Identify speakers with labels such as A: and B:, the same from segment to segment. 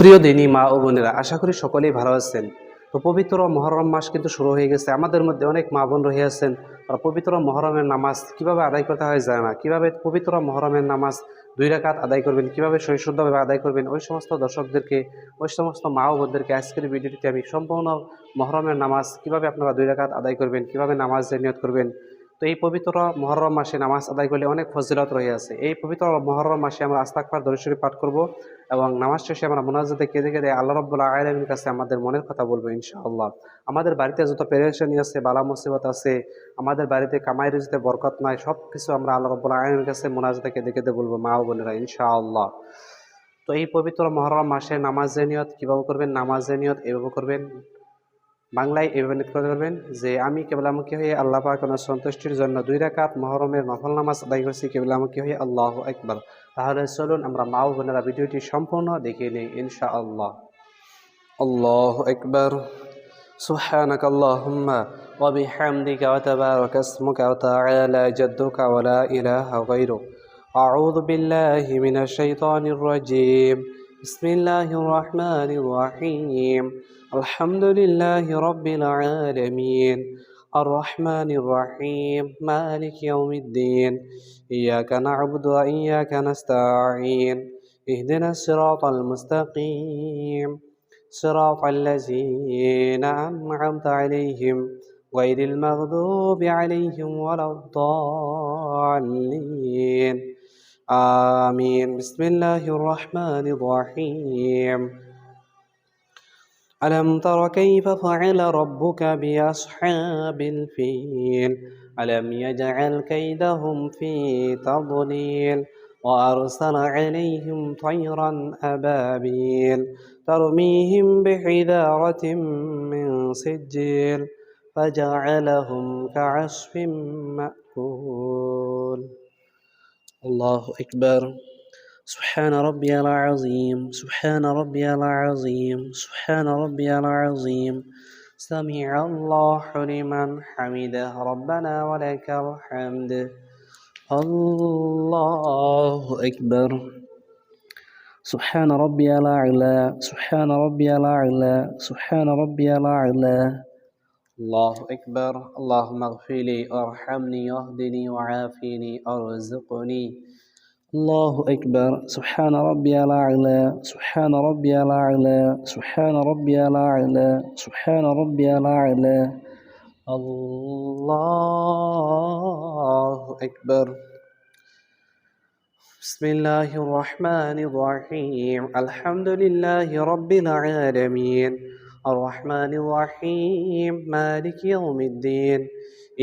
A: প্রিয় দিনী মা ও বোনেরা, আশা করি সকলেই ভালো আছেন। তো পবিত্র মহরম মাস কিন্তু শুরু হয়ে গেছে। আমাদের মধ্যে অনেক মা বোন রয়ে আছেন, আর পবিত্র মহরমের নামাজ কিভাবে আদায় করতে হয় জানে না। কিভাবে পবিত্র মহরমের নামাজ 2 রাকাত আদায় করবেন, কিভাবে সহিশুদ্ধভাবে আদায় করবেন, ওই সমস্ত দর্শকদেরকে, ওই সমস্ত মা ও বোনদেরকে আজকের ভিডিওটিতে আমি সম্পূর্ণ মহরমের নামাজ কিভাবে আপনারা 2 রাকাত আদায় করবেন, কিভাবে নামাজের নিয়ত করবেন। তো এই পবিত্র মহরম মাসে নামাজ আদায় করলে অনেক ফজিলত রয়ে আছে। এই পবিত্র মহরম মাসে আমরা আস্তাগফার দরুদ শরীফ পাঠ করব এবং নামাজ শেষে আমরা মুনাজাতে কেঁদে কেঁদে আল্লাহ রাব্বুল আলামিনের কাছে আমাদের মনের কথা বলবো ইনশাআল্লাহ। আমাদের বাড়িতে যত পেরেশানি আছে, বালা মুসিবত আছে, আমাদের বাড়িতে কামাই রুজিতে বরকত নাই, সব কিছু আমরা আল্লাহ রাব্বুল আলামিনের কাছে মুনাজাতে কেঁদে কেঁদে বলবো মা ও বোনেরা ইনশাআল্লাহ। তো এই পবিত্র মহরম মাসে নামাজের নিয়ত কিভাবে করবেন? নামাজের নিয়ত এভাবে করবেন, বাংলায় এভাবে নিয়ত করতে পারবেন যে আমি কেবলামুখী হয়ে আল্লাহ পাক ওনার সন্তুষ্টির জন্য 2 রাকাত মহরমের নফল নামাজ আদায় করছি কেবলামুখী হয়ে, আল্লাহু আকবার। তাহলে চলুন আমরা মা ও বোনেরা ভিডিওটি সম্পূর্ণ দেখে নিই ইনশাআল্লাহ। আল্লাহু আকবার। সুবহানাক আল্লাহুম্মা ওয়া বিহামদিকা ওয়া তাবারাকা ইসমুকা ওয়া তাআলা জাদ্দুকা ওয়া লা ইলাহা গায়রুক। আউযু বিল্লাহি মিনাশ শাইতানির রাজীম। বিসমিল্লাহির রহমানির রহিম। আলহামদুলিল্লাহি রাব্বিল আলামিন। আর রহমানির রহিম। মালিকি ইয়াউমিদ্দিন। ইয়াকা না'বুদু ওয়া ইয়াকা নাস্তাঈন। ইহদিনাস সিরাতাল মুস্তাকিম। صراط الذين أنعمت عليهم غير المغضوب عليهم ولا الضالين آمين. بسم الله الرحمن الرحيم. ألم تر كيف فعل ربك بأصحاب الفيل ألم يجعل كيدهم في تضليل وأرسل عليهم طيرا أبابيل ترميهم بحجارة من سجيل فجعلهم كعصف مأكول. الله أكبر. سبحان ربي العظيم. سبحان ربي العظيم. سبحان ربي العظيم. سمع الله لمن حمده ربنا ولك الحمد. الله أكبر. سبحان ربي الأعلى. سبحان ربي الأعلى. سبحان ربي الأعلى. الله أكبر. اللهم اغفر لي وارحمني واهدني وعافني وارزقني. الله أكبر. سبحان ربي الأعلى. سبحان ربي الأعلى. سبحان ربي الأعلى. سبحان ربي الأعلى. الله أكبر. بسم الله الرحمن الرحيم. الحمد لله رب العالمين. الرحمن الرحيم. مالك يوم الدين.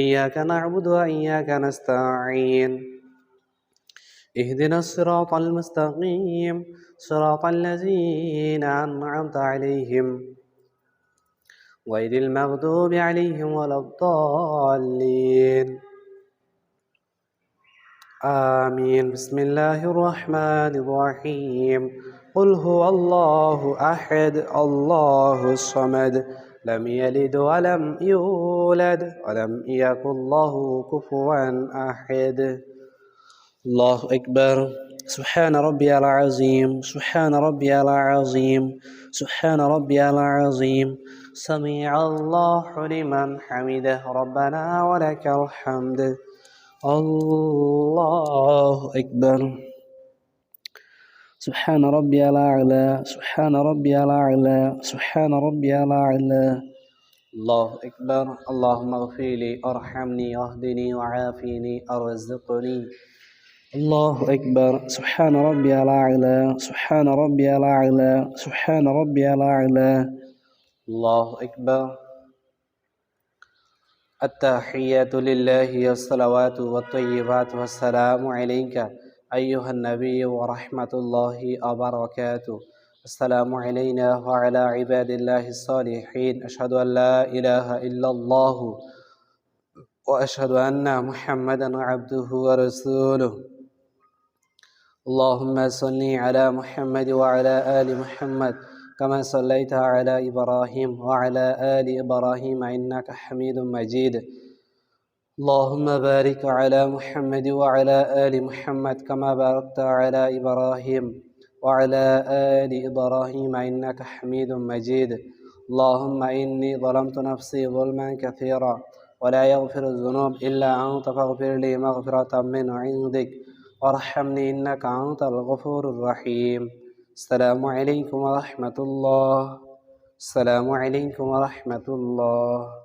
A: إياك نعبد وإياك نستعين. اهدنا الصراط المستقيم. صراط الذين أنعمت عليهم غير المغضوب عليهم ولا الضالين آمين. بسم الله الرحمن الرحيم. قل هو الله أحد الله الصمد لم يلد ولم يولد ولم يكن له كفوا أحد. الله أكبر. سبحان ربي العظيم. سبحان ربي العظيم. سبحان ربي العظيم. سمع الله لمن حمده ربنا ولك الحمد. الله أكبر. سبحان ربي الأعلى. سبحان ربي الأعلى. سبحان ربي الأعلى. الله أكبر. اللهم اغفر لي وارحمني واهدني وعافني وارزقني. الله أكبر. سبحان ربي الأعلى. سبحان ربي الأعلى. سبحان ربي الأعلى. الله أكبر. التحيات لله والصلوات والطيبات والسلام عليك أيها النبي ورحمة الله وبركاته. السلام علينا وعلى عباد الله الصالحين. أشهد أن لا إله إلا الله وأشهد أن محمدا عبده ورسوله. اللهم صل على محمد وعلى آل محمد كما صليت على إبراهيم وعلى آل إبراهيم إنك حميد مجيد. اللهم بارك على محمد وعلى آل محمد كما باركت على إبراهيم وعلى آل إبراهيم إنك حميد مجيد. اللهم إني ظلمت نفسي ظلما كثيرا ولا يغفر الذنوب إلا أنت فاغفر لي مغفرة من عندك وارحمني إنك أنت الغفور الرحيم. السلام عليكم ورحمة الله. السلام عليكم ورحمة الله.